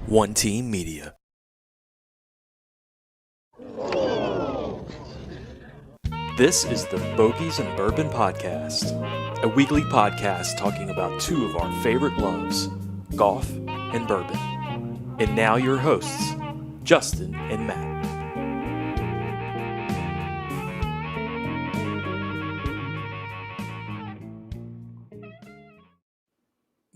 One Team Media. This is the Bogies and Bourbon Podcast, a weekly podcast talking about two of our favorite loves, golf and bourbon. And now your hosts, Justin and Matt.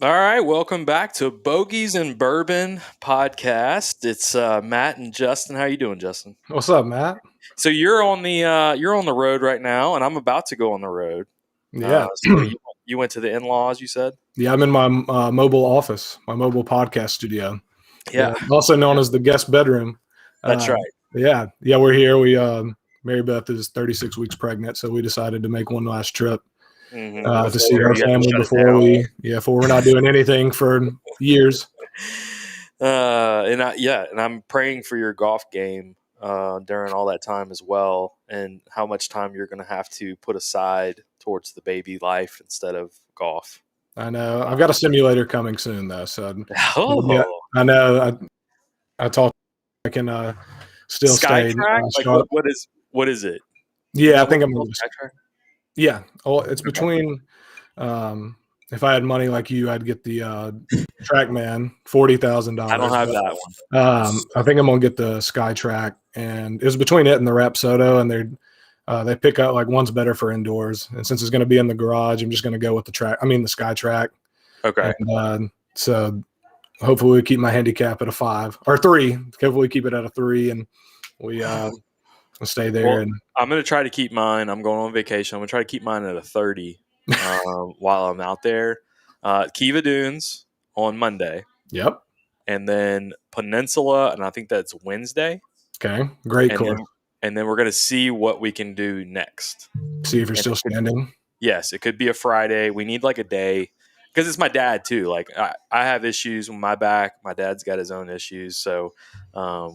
All right, welcome back to Bogies and Bourbon Podcast. It's Matt and Justin. How you doing, Justin? What's up, Matt? So you're on the road right now, and I'm about to go on the road. Yeah. So you went to the in-laws, you said? Yeah, I'm in my mobile office, my mobile podcast studio. Yeah. Also known as the guest bedroom. That's right. Yeah, we're here. Mary Beth is 36 weeks pregnant, so we decided to make one last trip to see our family before we're not doing anything for years. And I'm praying for your golf game during all that time as well, and how much time you're going to have to put aside towards the baby life instead of golf. I know. I've got a simulator coming soon, though. So yeah, I know. I talked. I can still stay. Like what is it? Yeah, I think I'm going to. Yeah. Oh, it's between. If I had money like you, I'd get the TrackMan, $40,000. I don't have that one. I think I'm gonna get the SkyTrack, and it was between it and the Rapsodo, and they pick out like one's better for indoors. And since it's gonna be in the garage, I'm just gonna go with the SkyTrack. Okay. And so hopefully we keep my handicap at a 5 or 3. Hopefully we keep it at a 3, and we stay there. Well, and I'm gonna try to keep mine. I'm going on vacation. I'm gonna try to keep mine at a 30 while I'm out there. Kiva Dunes on Monday. Yep. And then Peninsula, and I think that's Wednesday. Okay, great course. And then we're going to see what we can do next. See if you're still standing. Yes, it could be a Friday. We need like a day because it's my dad too. Like I have issues with my back. My dad's got his own issues. So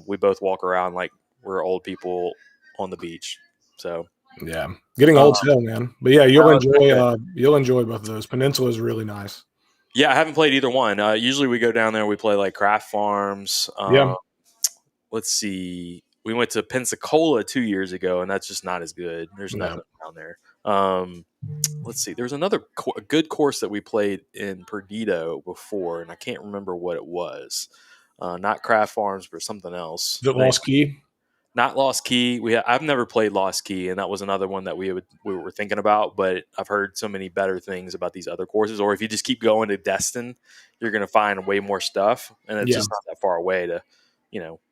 we both walk around like we're old people on the beach. So yeah, getting old still, man. But yeah, you'll enjoy both of those. Peninsula is really nice. Yeah, I haven't played either one. Usually we go down there and we play like Craft Farms. Let's see. We went to Pensacola 2 years ago, and that's just not as good. There's nothing down there. Let's see. There's another good course that we played in Perdido before, and I can't remember what it was. Not Craft Farms, but something else. Is it Lost Key? Not Lost Key. I've never played Lost Key, and that was another one that we were thinking about. But I've heard so many better things about these other courses. Or if you just keep going to Destin, you're going to find way more stuff, and it's just not that far away.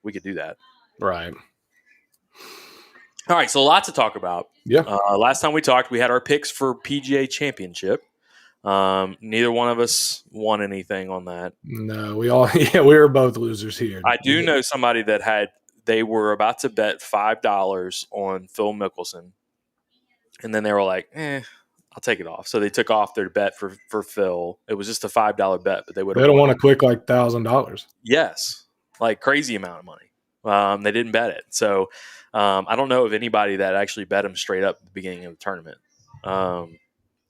We could do that. Right. All right, so a lot to talk about. Yeah. Last time we talked, we had our picks for PGA Championship. Neither one of us won anything on that. No, we were both losers here. I do know somebody that they were about to bet $5 on Phil Mickelson, and then they were like, I'll take it off. So they took off their bet for Phil. It was just a $5 bet, but they don't want to quick like $1,000. Yes, like crazy amount of money. They didn't bet it. So I don't know of anybody that actually bet him straight up at the beginning of the tournament.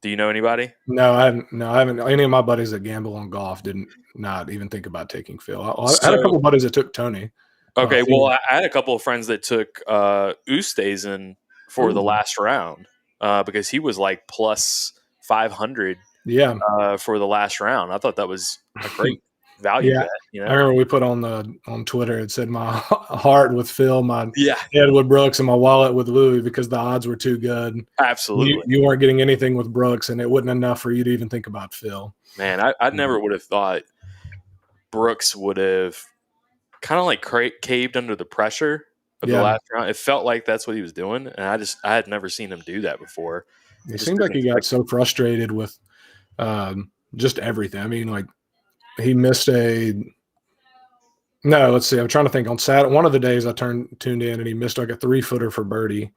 Do you know anybody? No, I haven't. Any of my buddies that gamble on golf didn't not even think about taking Phil. I had a couple of buddies that took Tony. Okay, well, I had a couple of friends that took Oosthuizen for the last round because he was like plus 500 for the last round. I thought that was a great value bet. I remember we put on Twitter, it said my heart with Phil, my head with Brooks, and my wallet with Louis because the odds were too good. Absolutely. You weren't getting anything with Brooks, and it wasn't enough for you to even think about Phil. Man, I never would have thought Brooks would have kind of like caved under the pressure of the last round. It felt like that's what he was doing, and I had never seen him do that before. It seemed like he got so frustrated with just everything. I mean, like he missed let's see. I'm trying to think. On Saturday, one of the days I tuned in, and he missed like a 3-footer for birdie.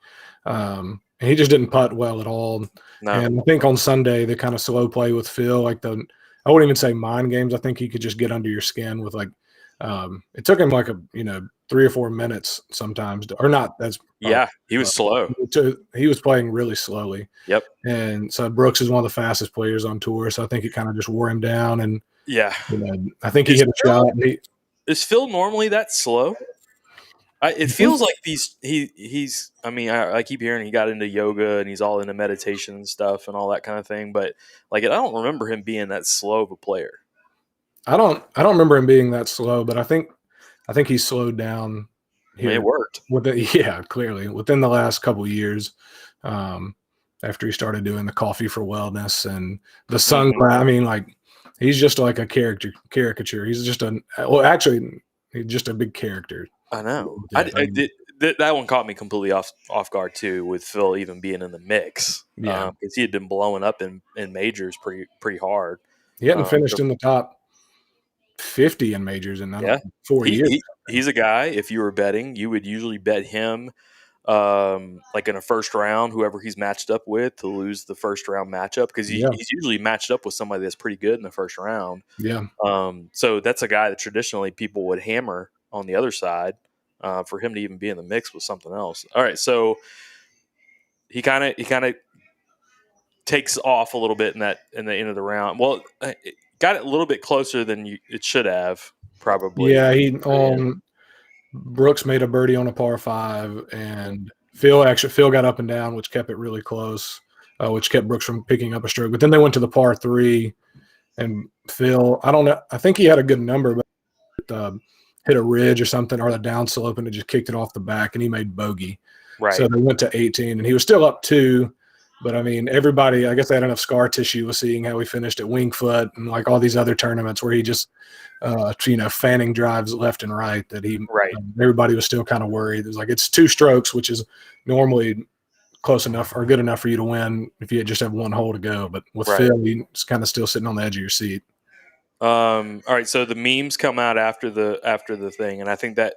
And he just didn't putt well at all. No. And I think on Sunday they kind of slow play with Phil, like I wouldn't even say mind games. I think he could just get under your skin with like. It took him like 3 or 4 minutes sometimes, or not. He was slow. He was playing really slowly. Yep. And so Brooks is one of the fastest players on tour, so I think it kind of just wore him down. And I think he hit a shot. Is Phil normally that slow? It feels like he's. I mean, I keep hearing he got into yoga and he's all into meditation and stuff and all that kind of thing. But like, I don't remember him being that slow of a player. I don't remember him being that slow, but I think he slowed down here. It worked. Clearly within the last couple of years, after he started doing the coffee for wellness and the sunglass. I mean, like he's just like a caricature. He's just he's just a big character. I know. That one caught me completely off guard too, with Phil even being in the mix. Because he had been blowing up in majors pretty hard. He hadn't finished in the top 50 in majors in 4 years. He's a guy, if you were betting, you would usually bet him like in a first round, whoever he's matched up with, to lose the first round matchup, because he's usually matched up with somebody that's pretty good in the first round. So that's a guy that traditionally people would hammer on the other side. For him to even be in the mix was something else. All right, so he kind of takes off a little bit in the end of the round. Well, it got it a little bit closer than it should have, probably. Yeah, Brooks made a birdie on a par 5, and Phil got up and down, which kept it really close, which kept Brooks from picking up a stroke. But then they went to the par 3, and Phil, I don't know, I think he had a good number, but hit a ridge or something, or the downslope, and it just kicked it off the back, and he made bogey. Right. So they went to 18, and he was still up 2. But I mean, everybody, I guess they had enough scar tissue with seeing how he finished at Wingfoot and like all these other tournaments where he just, fanning drives left and right, that everybody was still kind of worried. It was like, it's 2 strokes, which is normally close enough or good enough for you to win if you just have 1 hole to go. But with Phil, he's kind of still sitting on the edge of your seat. All right. So the memes come out after the thing. And I think that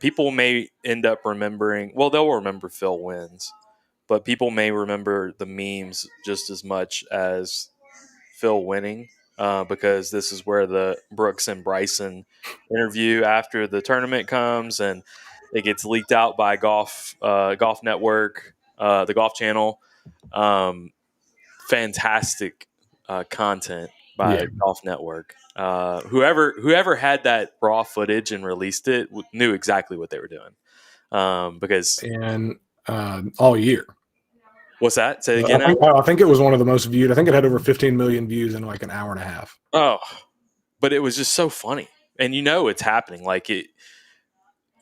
people may end up remembering, well, they'll remember Phil wins. But people may remember the memes just as much as Phil winning, because this is where the Brooks and Bryson interview after the tournament comes, and it gets leaked out by Golf Network, the Golf Channel. Fantastic content by Golf Network. Whoever had that raw footage and released it knew exactly what they were doing, because all year. What's that? Say it again. I think it was one of the most viewed. I think it had over 15 million views in like an hour and a half. Oh, but it was just so funny, and it's happening. Like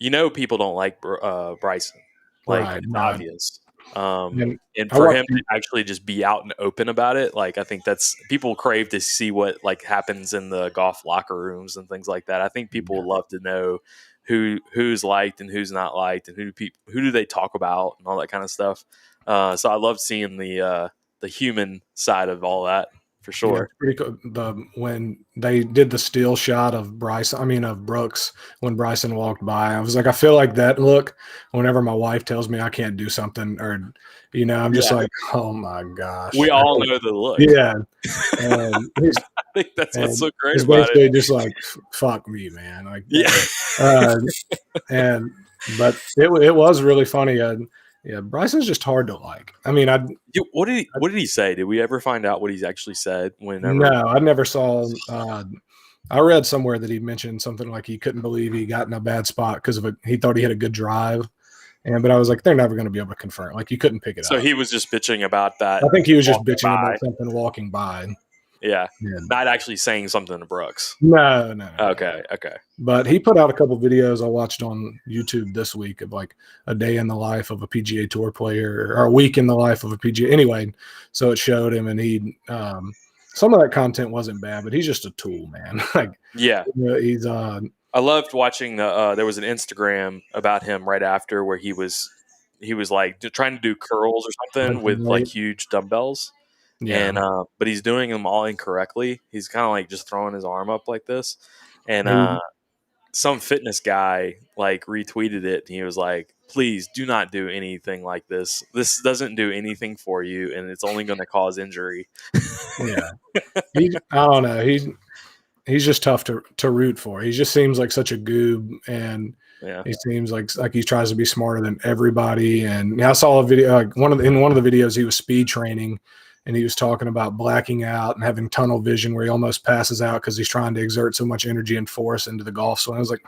people don't like Bryson. Like, right, it's right. obvious. And for him to actually just be out and open about it, like, I think that's people crave to see what like happens in the golf locker rooms and things like that. I think people would love to know who's liked and who's not liked, and who do they talk about and all that kind of stuff. So I love seeing the human side of all that. For sure. Yeah, it's pretty cool. When they did the still shot of Brooks, when Bryson walked by, I was like, I feel like that look whenever my wife tells me I can't do something, or I'm just like, oh my gosh. We all know the look. Yeah. And I think that's what's so great it's about basically it. just like, fuck me, man. Like, yeah. But it was really funny. Yeah, Bryson's just hard to like. I mean, what did he say? Did we ever find out what he's actually said? No, I never saw. I read somewhere that he mentioned something like he couldn't believe he got in a bad spot because of he thought he had a good drive, but I was like, they're never going to be able to confirm. Like, you couldn't pick it up. So he was just bitching about that. I think he was just bitching about something walking by. Yeah, not actually saying something to Brooks. No. Okay. But he put out a couple videos I watched on YouTube this week of like a day in the life of a PGA Tour player, or a week in the life of a PGA. Anyway, so it showed him, and he some of that content wasn't bad, but he's just a tool, man. Like, yeah, he's. I loved watching there was an Instagram about him right after where he was like trying to do curls or something with like huge dumbbells. Yeah. And but he's doing them all incorrectly. He's kind of like just throwing his arm up like this, and some fitness guy like retweeted it, and he was like, "Please do not do anything like this. This doesn't do anything for you, and it's only going to cause injury." Yeah, I don't know. He's just tough to root for. He just seems like such a goob, and he seems like he tries to be smarter than everybody. And I saw a video in one of the videos he was speed training. And he was talking about blacking out and having tunnel vision where he almost passes out because he's trying to exert so much energy and force into the golf swing. I was like,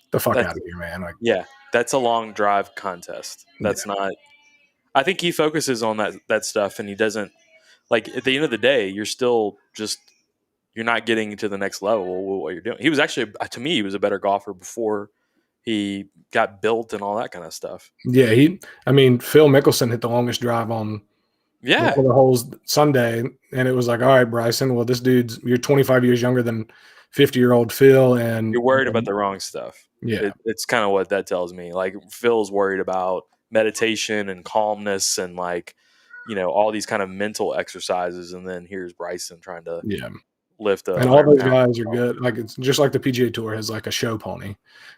the fuck out of here, man. Like, yeah, that's a long drive contest. That's not – I think he focuses on that stuff, and he doesn't – like, at the end of the day, you're still just – you're not getting to the next level with what you're doing. He was actually – to me, he was a better golfer before he got built and all that kind of stuff. Yeah, Phil Mickelson hit the longest drive on – the holes Sunday, and it was like, all right, Bryson, well, this you're 25 years younger than 50-year-old Phil, and you're worried about the wrong stuff. Yeah, it's kind of what that tells me. Like, Phil's worried about meditation and calmness and like, all these kind of mental exercises, and then here's Bryson trying to lift up. And all those guys are good. Like, it's just like the PGA Tour has like a show pony.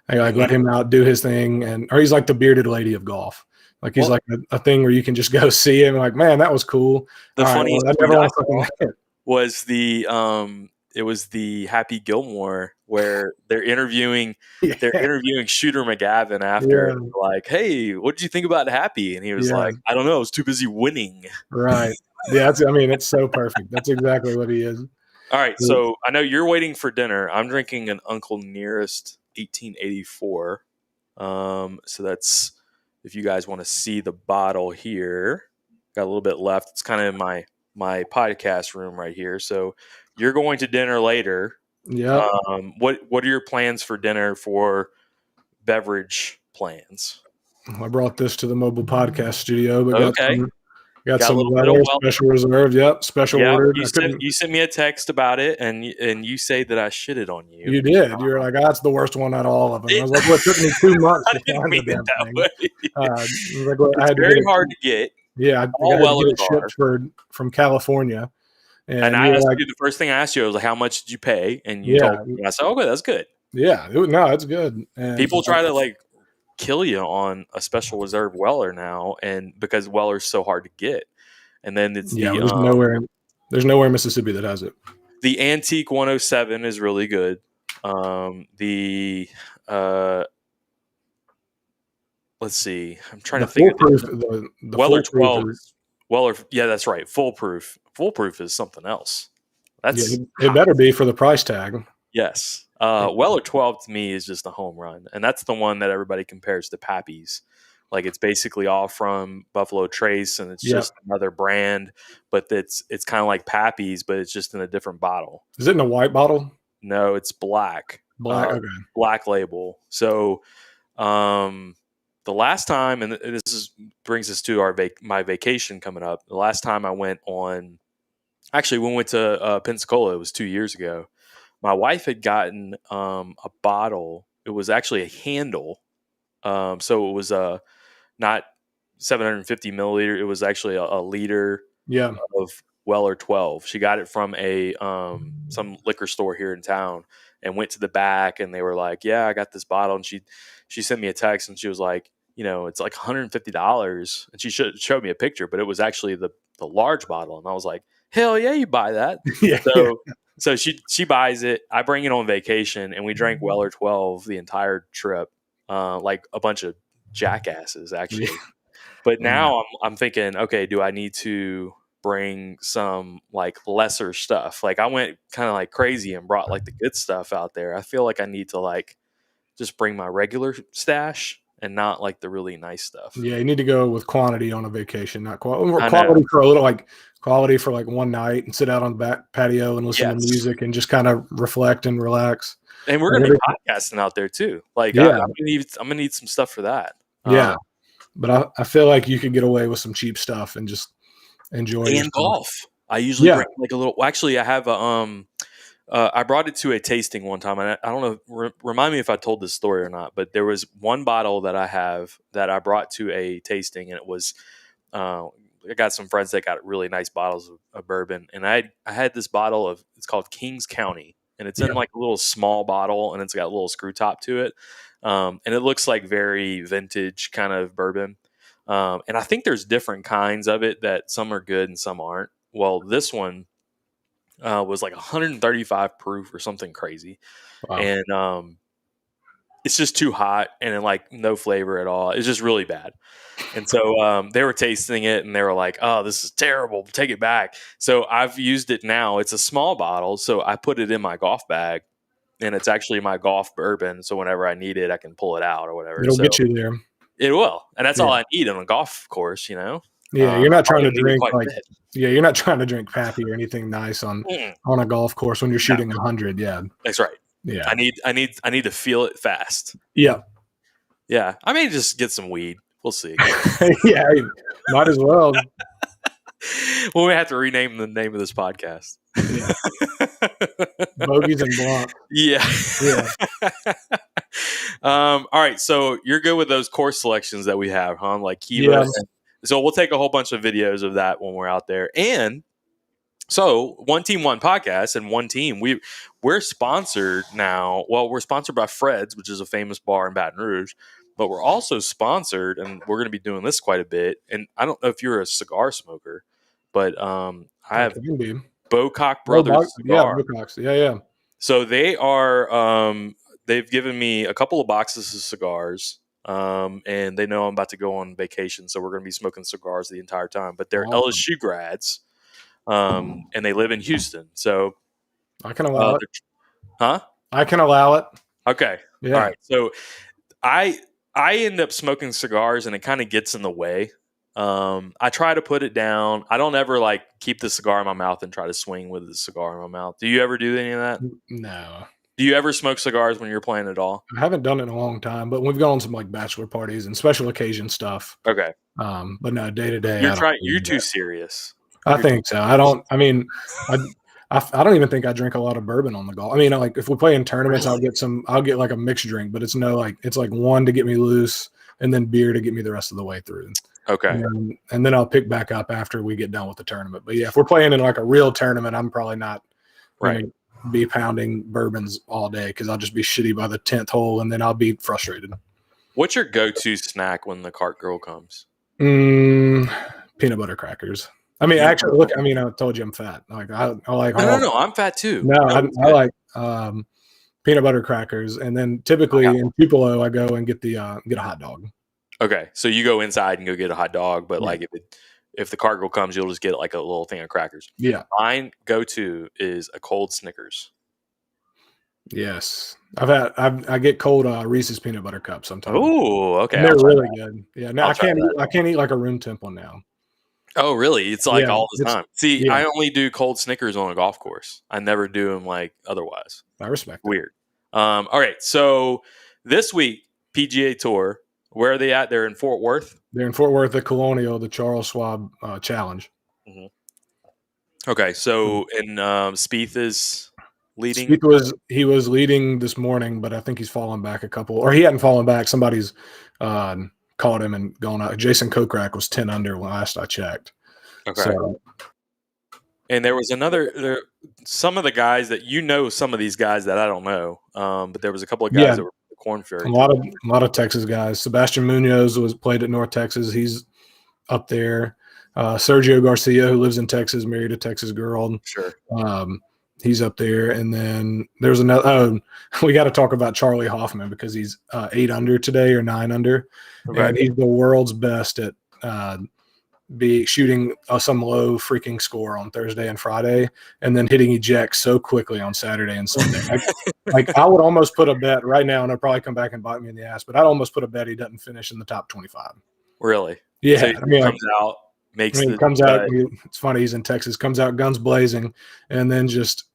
They like let him out, do his thing, or he's like the bearded lady of golf. Like, he's like a thing where you can just go see him. Like, man, that was cool. The funniest was it was the Happy Gilmore where they're interviewing Shooter McGavin after, like, hey, what did you think about Happy? And he was like, I don't know, I was too busy winning. Right. Yeah, it's so perfect. That's exactly what he is. All right, so I know you're waiting for dinner. I'm drinking an Uncle Nearest 1884. So that's, if you guys want to see the bottle here, got a little bit left. It's kind of in my podcast room right here. So you're going to dinner later. Yeah. What are your plans for dinner for beverage plans? I brought this to the mobile podcast studio, but got some special reserve. Yep, special ordered. You sent me a text about it, and you say that I shitted on you. You did. You were like, that's the worst one out of all of them. I was like, well, it took me 2 months to find the damn thing. It's very hard to get. Yeah, I got to get it shipped from California. And I asked you, the first thing I asked you, I was like, how much did you pay? And you told me. I said, okay, that's good. Yeah, it's good. And people try to like kill you on a special reserve Weller now, and because Weller's so hard to get. And then it's there's nowhere in Mississippi that has it. The Antique 107 is really good. Let's see. I'm trying to think. The Weller 12. Weller, yeah, that's right. Foolproof. Foolproof is something else. It better be for the price tag. Yes. Weller 12 to me is just a home run, and that's the one that everybody compares to Pappy's. Like, it's basically all from Buffalo Trace, and it's just another brand, but it's kind of like Pappy's, but it's just in a different bottle. Is it in a white bottle? No, it's black. Black, okay. Black label. So The last time, and brings us to my vacation coming up. The last time I went on, actually, when we went to Pensacola, it was 2 years ago. My wife had gotten a bottle. It was actually a handle. So it was not 750 milliliter. It was actually a liter of Weller 12. She got it from some liquor store here in town and went to the back, and they were like, yeah, I got this bottle. And she sent me a text, and she was like, it's like $150. And she showed me a picture, but it was actually the large bottle. And I was like, hell yeah, you buy that. So she buys it. I bring it on vacation, and we drank Weller 12 the entire trip, like a bunch of jackasses, actually. But now I'm thinking, okay, do I need to bring some like lesser stuff? Like I went kind of like crazy and brought like the good stuff out there. I feel like I need to like just bring my regular stash and not like the really nice stuff. Yeah, you need to go with quantity on a vacation, not quality for a little, like quality for like one night and sit out on the back patio and listen to music and just kind of reflect and relax. And we're going to be podcasting out there too. Like, I'm gonna need some stuff for that. Yeah, but I feel like you could get away with some cheap stuff and just enjoy. And golf. I usually bring like a little. Well, actually, I have I brought it to a tasting one time, and I don't know. Remind me if I told this story or not. But there was one bottle that I have that I brought to a tasting, and it was. I got some friends that got really nice bottles of bourbon, and I had this bottle of. It's called Kings County. And it's in like a little small bottle, and it's got a little screw top to it. And it looks like very vintage kind of bourbon. And I think there's different kinds of it that some are good and some aren't. Well, this one was like 135 proof or something crazy. Wow. And it's just too hot and like no flavor at all. It's just really bad. And so they were tasting it and they were like, oh, this is terrible. Take it back. So I've used it now. It's a small bottle. So I put it in my golf bag and it's actually my golf bourbon. So whenever I need it, I can pull it out or whatever. It'll get you there. It will. And that's all I need on a golf course, Yeah, you're not trying to drink like you're not trying to drink Pappy or anything nice on a golf course when you're shooting 100. Yeah. That's right. Yeah. I need to feel it fast. Yeah. Yeah. I may just get some weed. We'll see. Yeah, might as well. Well, we have to rename the name of this podcast. Yeah. Bogies and Blanc. Yeah. All right. So you're good with those course selections that we have, huh? Like Kiva. Yeah. So we'll take a whole bunch of videos of that when we're out there. And so One Team, One Podcast and One Team, we're sponsored now. Well, we're sponsored by Fred's, which is a famous bar in Baton Rouge. But we're also sponsored, and we're going to be doing this quite a bit. And I don't know if you're a cigar smoker, but I have Bocock Brothers cigar. Yeah, Bococks. Yeah. So they are. They've given me a couple of boxes of cigars, and they know I'm about to go on vacation, so we're going to be smoking cigars the entire time. But they're LSU grads, and they live in Houston. So I can allow it. Huh? I can allow it. Okay. Yeah. All right. So I end up smoking cigars and it kind of gets in the way. I try to put it down. I don't ever like keep the cigar in my mouth and try to swing with the cigar in my mouth. Do you ever do any of that? No. Do you ever smoke cigars when you're playing at all? I haven't done it in a long time, but we've gone on some like bachelor parties and special occasion stuff. Okay. But no, day to day. You're too serious. I think so. I don't even think I drink a lot of bourbon on the golf. I mean, like if we play in tournaments, I'll get like a mixed drink, but it's like one to get me loose and then beer to get me the rest of the way through. Okay. And then I'll pick back up after we get done with the tournament. But yeah, if we're playing in like a real tournament, I'm probably not going to be pounding bourbons all day because I'll just be shitty by the 10th hole and then I'll be frustrated. What's your go-to snack when the cart girl comes? Peanut butter crackers. I mean, actually, look. I mean, I told you I'm fat. Like I like. No, I'm fat too. No, I like peanut butter crackers, and then typically in Tupelo, I go and get a hot dog. Okay, so you go inside and go get a hot dog, but like if the cart girl comes, you'll just get like a little thing of crackers. Yeah, mine go-to is a cold Snickers. Yes, I get cold Reese's peanut butter cups sometimes. Oh, okay, and they're really good. Yeah, no, I can't eat like a room temp one now. Oh, really? It's like all the time. See, I only do cold Snickers on a golf course. I never do them like otherwise. I respect. Weird. All right. So this week PGA Tour. Where are they at? They're in Fort Worth. They're in Fort Worth, the Colonial, the Charles Schwab Challenge. Mm-hmm. Okay, so and Spieth is leading. He was leading this morning, but I think he's fallen back a couple, or he hadn't fallen back. Somebody's caught him and gone out. Jason Kokrak was 10 under last I checked. Okay. So, and there was some of the guys that some of these guys that I don't know, but there was a couple of guys that were Corn Ferry. A lot of Texas guys. Sebastian Munoz played at North Texas. He's up there. Sergio Garcia, who lives in Texas, married a Texas girl. Sure. He's up there. And then there's another. We got to talk about Charlie Hoffman because he's 8 under today or 9 under, and he's the world's best at shooting some low freaking score on Thursday and Friday, and then hitting ejects so quickly on Saturday and Sunday. Like I would almost put a bet right now, and it'll probably come back and bite me in the ass, but I'd almost put a bet he doesn't finish in the top 25. Really? Yeah. So he comes out, comes out. It's funny. He's in Texas, comes out guns blazing, and then just,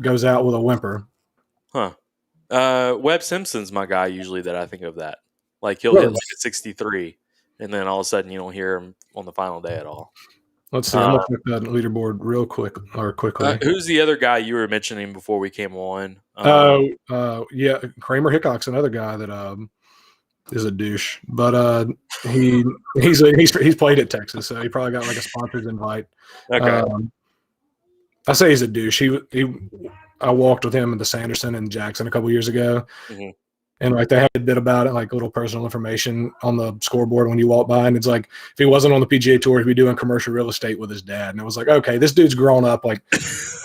goes out with a whimper. Huh. Webb Simpson's my guy usually that I think of that. Like he'll hit like a 63. And then all of a sudden, you don't hear him on the final day at all. Let's see. I'm looking at that leaderboard quickly. Who's the other guy you were mentioning before we came on? Yeah, Kramer Hickok's another guy that is a douche, but he's played at Texas, so he probably got like a sponsor's invite. Okay. I say he's a douche. I walked with him at the Sanderson in Jackson a couple years ago. Mm-hmm. And like they had a bit about it, like a little personal information on the scoreboard when you walk by. And it's like, if he wasn't on the PGA Tour, he'd be doing commercial real estate with his dad. And it was like, okay, this dude's grown up, like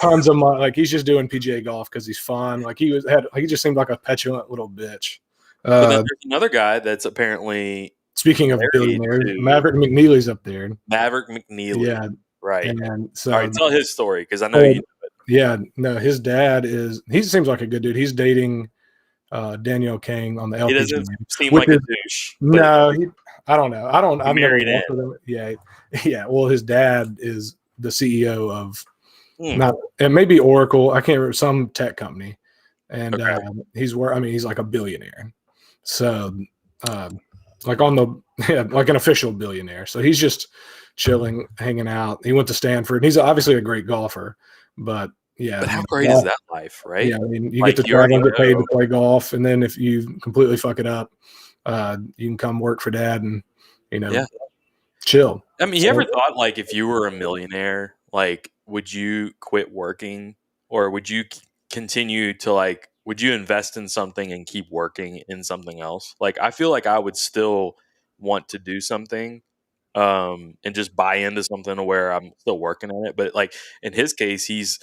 tons of money. Like he's just doing PGA golf because he's fun. Like he just seemed like a petulant little bitch. But then there's another guy that's apparently speaking of billionaires, Maverick McNeely's up there. Maverick McNeely, yeah, right. And so, all right, tell his story because I know you know it. Yeah, no, his dad he seems like a good dude. He's dating Danielle King on the LPGA. He doesn't seem like a douche. No, I don't know. I've never married worked with him. Yeah. Well, his dad is the CEO of it may be Oracle. I can't remember, some tech company, and he's like a billionaire. So, like like an official billionaire. So he's just chilling, hanging out. He went to Stanford. He's obviously a great golfer, but. Yeah, but how great is that life, right? Yeah, I mean, you get to travel and get paid to play golf, and then if you completely fuck it up, you can come work for dad and chill. I mean, you ever thought like if you were a millionaire, like would you quit working or would you continue to would you invest in something and keep working in something else? Like I feel like I would still want to do something. And just buy into something where I'm still working on it, but like in his case, he's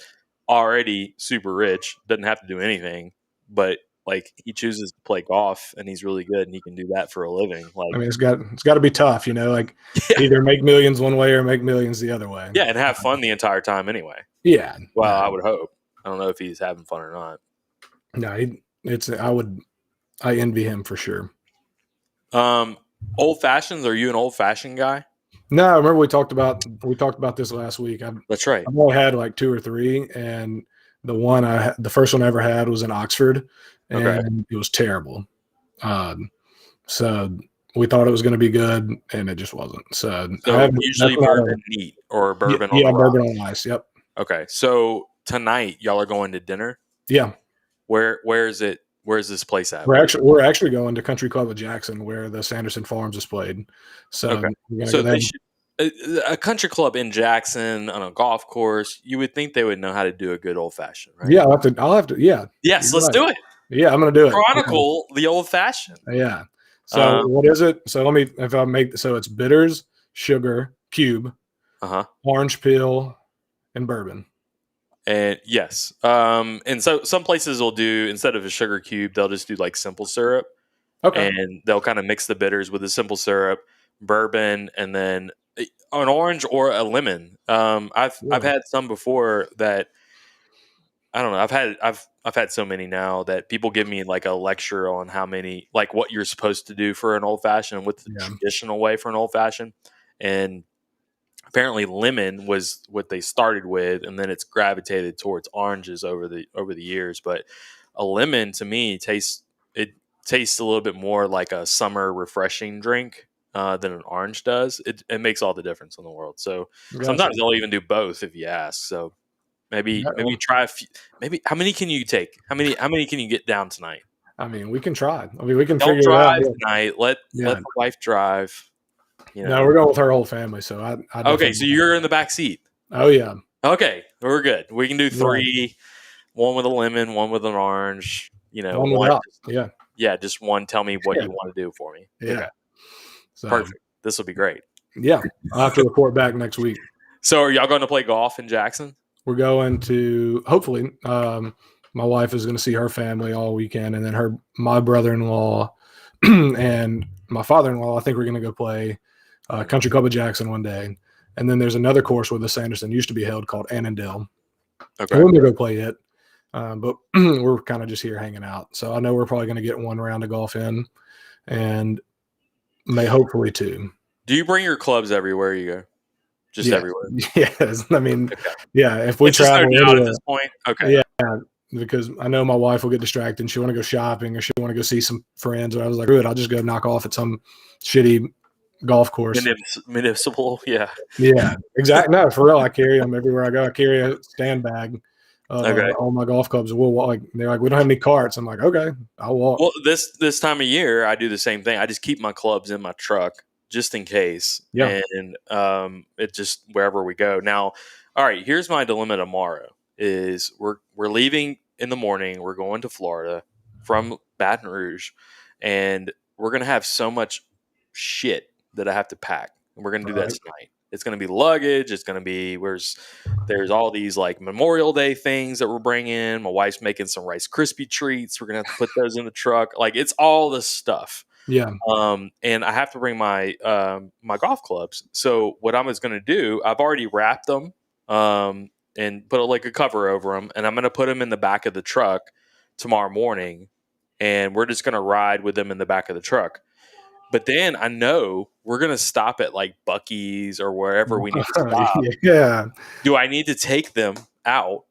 already super rich, doesn't have to do anything, but like he chooses to play golf and he's really good and he can do that for a living. Like, I mean, it's got to be tough, either make millions one way or make millions the other way. Yeah. And have fun the entire time anyway. Yeah. Well, I would hope. I don't know if he's having fun or not. No, I envy him for sure. Old fashions. Are you an old fashioned guy? No, I remember we talked about this last week. That's right. I've only had like 2 or 3, and the first one I ever had was in Oxford, and it was terrible. So we thought it was going to be good, and it just wasn't. So usually bourbon neat or bourbon. Yeah, bourbon on ice. Yep. Okay, so tonight y'all are going to dinner. Yeah. Where is it? Where's this place at? We're actually going to Country Club of Jackson, where the Sanderson Farms is played. So, a country club in Jackson on a golf course, you would think they would know how to do a good old fashioned, right? Yeah, I'll have to. Yeah. Yes, let's do it. Yeah, I'm going to do it. Chronicle the old fashioned. Yeah. So what is it? So it's bitters, sugar, cube, orange peel, and bourbon. And yes. And so some places will do, instead of a sugar cube, they'll just do like simple syrup. Okay. And they'll kind of mix the bitters with the simple syrup, bourbon, and then an orange or a lemon. I've had some before that I don't know. I've had so many now that people give me like a lecture on how many, like what you're supposed to do for an old fashioned and what's the traditional way for an old fashioned. And apparently lemon was what they started with, and then it's gravitated towards oranges over the years. But a lemon to me tastes, tastes a little bit more like a summer refreshing drink than an orange does. It makes all the difference in the world. So sometimes they'll even do both if you ask. So maybe try a few. Maybe how many can you take? How many can you get down tonight? I mean, we can try. I mean, we can Don't figure drive it out tonight. Let the wife drive. No, we're going with her whole family. So I okay. So you're in the back seat. Oh yeah. Okay, we're good. We can do 3. One with a lemon, one with an orange. One without. Yeah, just one. Tell me what you want to do for me. Yeah. Okay. So, perfect. This will be great. Yeah. I'll have to report back next week. So are y'all going to play golf in Jackson? We're going to, hopefully, my wife is going to see her family all weekend, and then my brother-in-law and my father-in-law, I think we're going to go play Country Club of Jackson one day. And then there's another course where the Sanderson used to be held called Annandale. Okay. We're going to go play it. But we're kind of just here hanging out. So I know we're probably going to get one round of golf in, and hopefully 2. Do you bring your clubs everywhere you go? Just everywhere? Yes. I mean, yeah, if we travel at this point. Okay. Yeah, because I know my wife will get distracted and she'll want to go shopping or she'll want to go see some friends. Or I was like, good, I'll just go knock off at some shitty golf course. Municipal, yeah. Yeah, exactly. No, for real, I carry them everywhere I go. I carry a stand bag. All my golf clubs. We'll walk. They're like, we don't have any carts. I'm like, okay, I'll walk. Well, this time of year, I do the same thing. I just keep my clubs in my truck just in case. Yeah. And it just wherever we go. Now, all right. Here's my dilemma tomorrow: is we're leaving in the morning. We're going to Florida from Baton Rouge, and we're gonna have so much shit that I have to pack. And we're gonna do that tonight. It's going to be luggage. It's going to be there's all these like Memorial Day things that we're bringing. My wife's making some Rice Krispie treats. We're going to have to put those in the truck. Like it's all this stuff. Yeah. And I have to bring my my golf clubs. So what I'm going to do, I've already wrapped them and put like a cover over them, and I'm going to put them in the back of the truck tomorrow morning, and we're just going to ride with them in the back of the truck. But then I know we're going to stop at like Buc-ee's or wherever we need to stop. Yeah. Do I need to take them out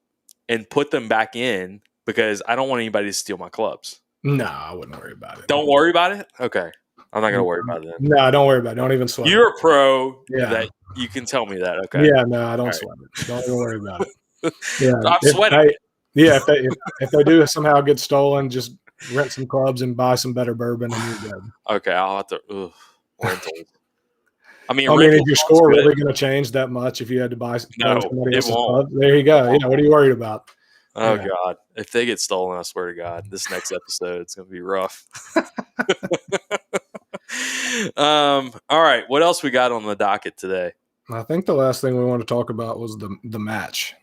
and put them back in? Because I don't want anybody to steal my clubs. No, I wouldn't worry about it. Don't worry about it? Okay. I'm not going to worry about it then. No, don't worry about it. Don't even sweat. You're a pro. Yeah. That you can tell me that. Okay. Yeah, no, I don't sweat it. Don't even worry about it. Yeah. I'm sweating. If they do somehow get stolen, just rent some clubs and buy some better bourbon and you're good. Okay, I'll have to rentals. I mean, is your score really going to change that much if you had to buy somebody else's club? There you go. What are you worried about? Oh, yeah. God. If they get stolen, I swear to God, this next episode is going to be rough. All right. What else we got on the docket today? I think the last thing we want to talk about was the match.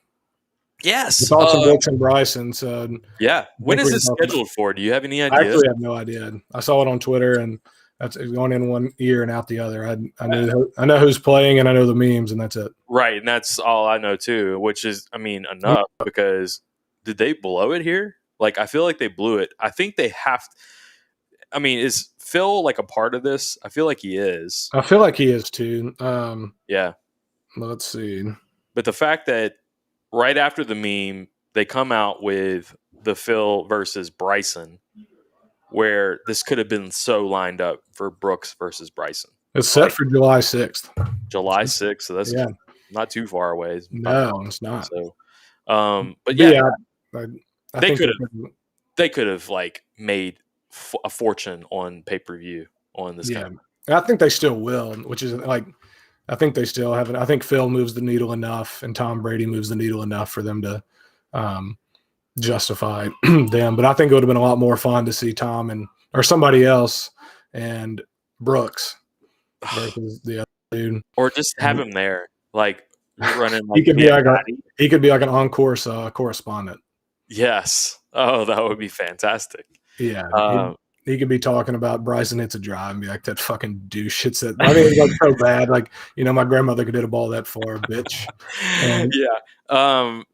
Yes. Brooks and Bryson said. Yeah. When is this scheduled for? Do you have any idea? I actually have no idea. I saw it on Twitter, and it's going in one ear and out the other. I know who's playing, and I know the memes, and that's it. Right, and that's all I know too. Which is, I mean, enough because did they blow it here? Like, I feel like they blew it. I think they have. I mean, is Phil like a part of this? I feel like he is. I feel like he is too. Yeah. Let's see. But the fact that right after the meme, they come out with the Phil versus Bryson, where this could have been so lined up for Brooks versus Bryson. It's set for July 6th. July 6th, so that's not too far away. No, it's not. So, but yeah, they could have like made a fortune on pay-per-view on this game. I think they still will, which is like, I think they still haven't. I think Phil moves the needle enough and Tom Brady moves the needle enough for them to justify them. But I think it would have been a lot more fun to see Tom or somebody else and Brooks versus the other dude. Or just have him there, like running. Like he could be like an on-course correspondent. Yes. Oh, that would be fantastic. Yeah. He could be talking about Bryson hits a drive and be like, that fucking douche hits it. I mean, it's like so bad. Like, my grandmother could hit a ball that far, bitch.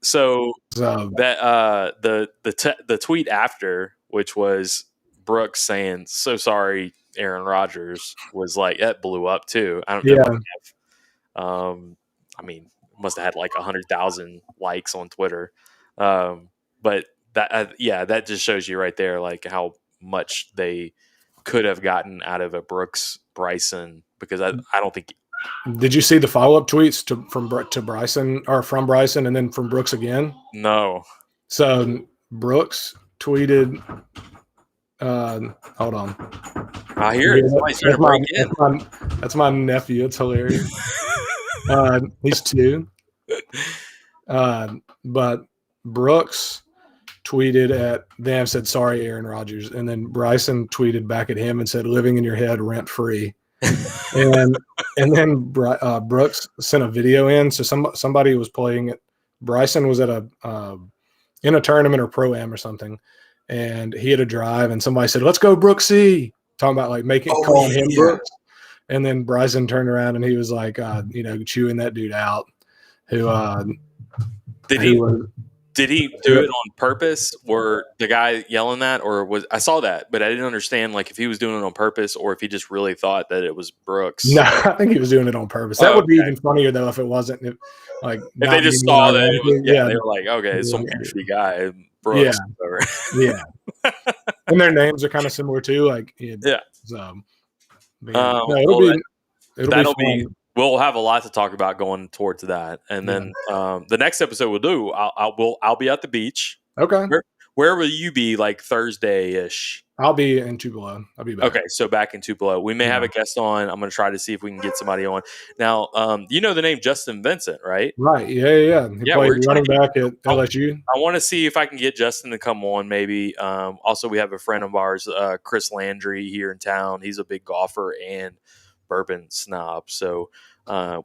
So that the tweet after, which was Brooks saying, "So sorry, Aaron Rodgers," was like, that blew up too. I don't know. I mean, must have had like 100,000 likes on Twitter. But that just shows you right there, like how much they could have gotten out of a Brooks Bryson, because I don't think. Did you see the follow-up tweets to Bryson, or from Bryson, and then from Brooks again? No. So Brooks tweeted. Hold on. I hear it. Somebody's trying to break in. That's my nephew. It's hilarious. He's 2. But Brooks tweeted at them, said, "Sorry, Aaron Rodgers," and then Bryson tweeted back at him and said, "Living in your head, rent free." and then Brooks sent a video in. So somebody was playing it. Bryson was at in a tournament or pro-am or something, and he had a drive, and somebody said, "Let's go, Brooksy," talking about like calling him Brooks. And then Bryson turned around and he was like, chewing that dude out. Did he do it on purpose, or the guy yelling that, or I saw that, but I didn't understand like if he was doing it on purpose or if he just really thought that it was Brooks. No, I think he was doing it on purpose. That would be even funnier though if it wasn't. If they just saw that it was, they were like, okay, it's some goofy guy, Brooks. Yeah. And their names are kind of similar too. So it'll be fun. We'll have a lot to talk about going towards that, and then the next episode we'll do. I'll be at the beach. Okay. Where will you be? Like Thursday-ish. I'll be in Tupelo. I'll be back. Okay, so back in Tupelo. We may have a guest on. I'm going to try to see if we can get somebody on. Now, you know the name Justin Vincent, right? Right. Yeah. He played running back at LSU. I want to see if I can get Justin to come on. Maybe. Also, we have a friend of ours, Chris Landry, here in town. He's a big golfer and bourbon snob, so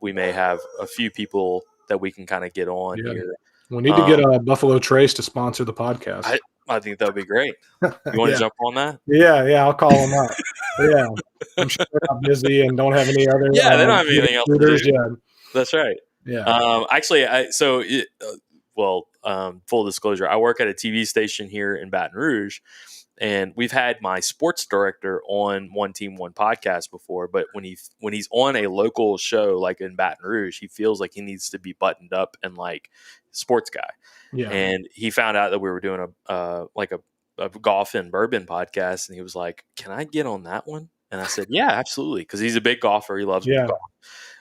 we may have a few people that we can kind of get on here. We need to get Buffalo Trace to sponsor the podcast. I think that would be great. You want to jump on that? Yeah, I'll call them up. Yeah, I'm sure they're not busy and don't have any other. They don't have anything else to do. Yeah, that's right. Yeah. Actually, full disclosure, I work at a TV station here in Baton Rouge. And we've had my sports director on One Team One podcast before, but when he's on a local show like in Baton Rouge, he feels like he needs to be buttoned up and like sports guy. Yeah. And he found out that we were doing a golf and bourbon podcast, and he was like, "Can I get on that one?" And I said, "Yeah, absolutely," because he's a big golfer. He loves golf.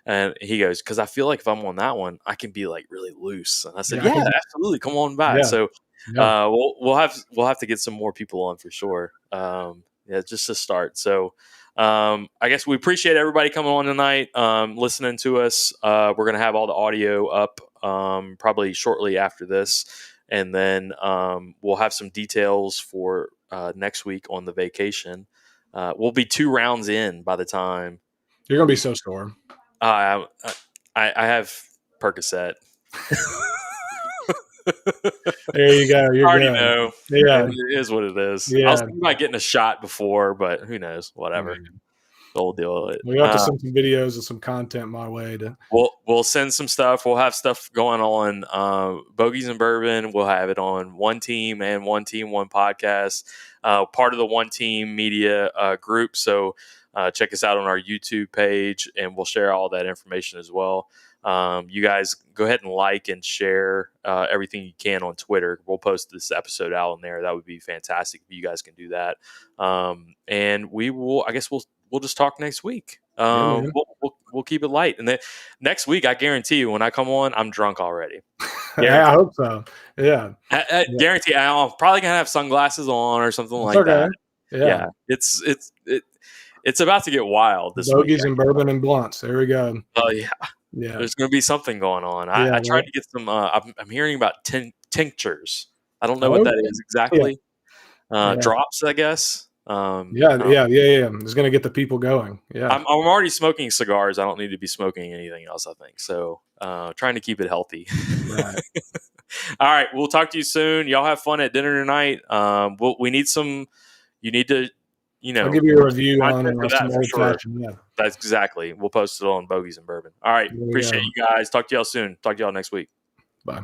And he goes, "Because I feel like if I'm on that one, I can be like really loose." And I said, "Yeah, absolutely, come on by." Yeah. So. Yeah. We'll have to get some more people on for sure. Just to start. So I guess we appreciate everybody coming on tonight, listening to us. We're gonna have all the audio up probably shortly after this, and then we'll have some details for next week on the vacation. We'll be 2 rounds in by the time. You're gonna be so sore. I have Percocet. There you go. You're already good. Know. Yeah, it is what it is. Yeah. I was thinking about getting a shot before, but who knows? Whatever. We'll deal with it. We have to send some videos and some content my way. We'll send some stuff. We'll have stuff going on. Bogies and Bourbon. We'll have it on One Team and One Team One podcast. Part of the One Team media group. So check us out on our YouTube page, and we'll share all that information as well. You guys go ahead and like and share everything you can on Twitter. We'll post this episode out on there. That would be fantastic if you guys can do that. And we will. I guess we'll just talk next week. We'll keep it light. And then next week, I guarantee you, when I come on, I'm drunk already. Yeah, I hope so. Yeah, I guarantee. I'm probably gonna have sunglasses on or something like that. Yeah, it's about to get wild. This Bogies and Bourbon and Blunts. There we go. Oh yeah. Yeah, there's going to be something going on. I tried to get some. I'm hearing about tinctures. I don't know what that is exactly. Drops, I guess. Yeah. It's going to get the people going. Yeah, I'm already smoking cigars. I don't need to be smoking anything else, I think. So, trying to keep it healthy. Right. All right, we'll talk to you soon. Y'all have fun at dinner tonight. We need some. You need to. I'll give you a review on some old fashioned. Yeah. That's exactly. We'll post it on Bogies and Bourbon. All right. Appreciate you guys. Talk to y'all soon. Talk to y'all next week. Bye.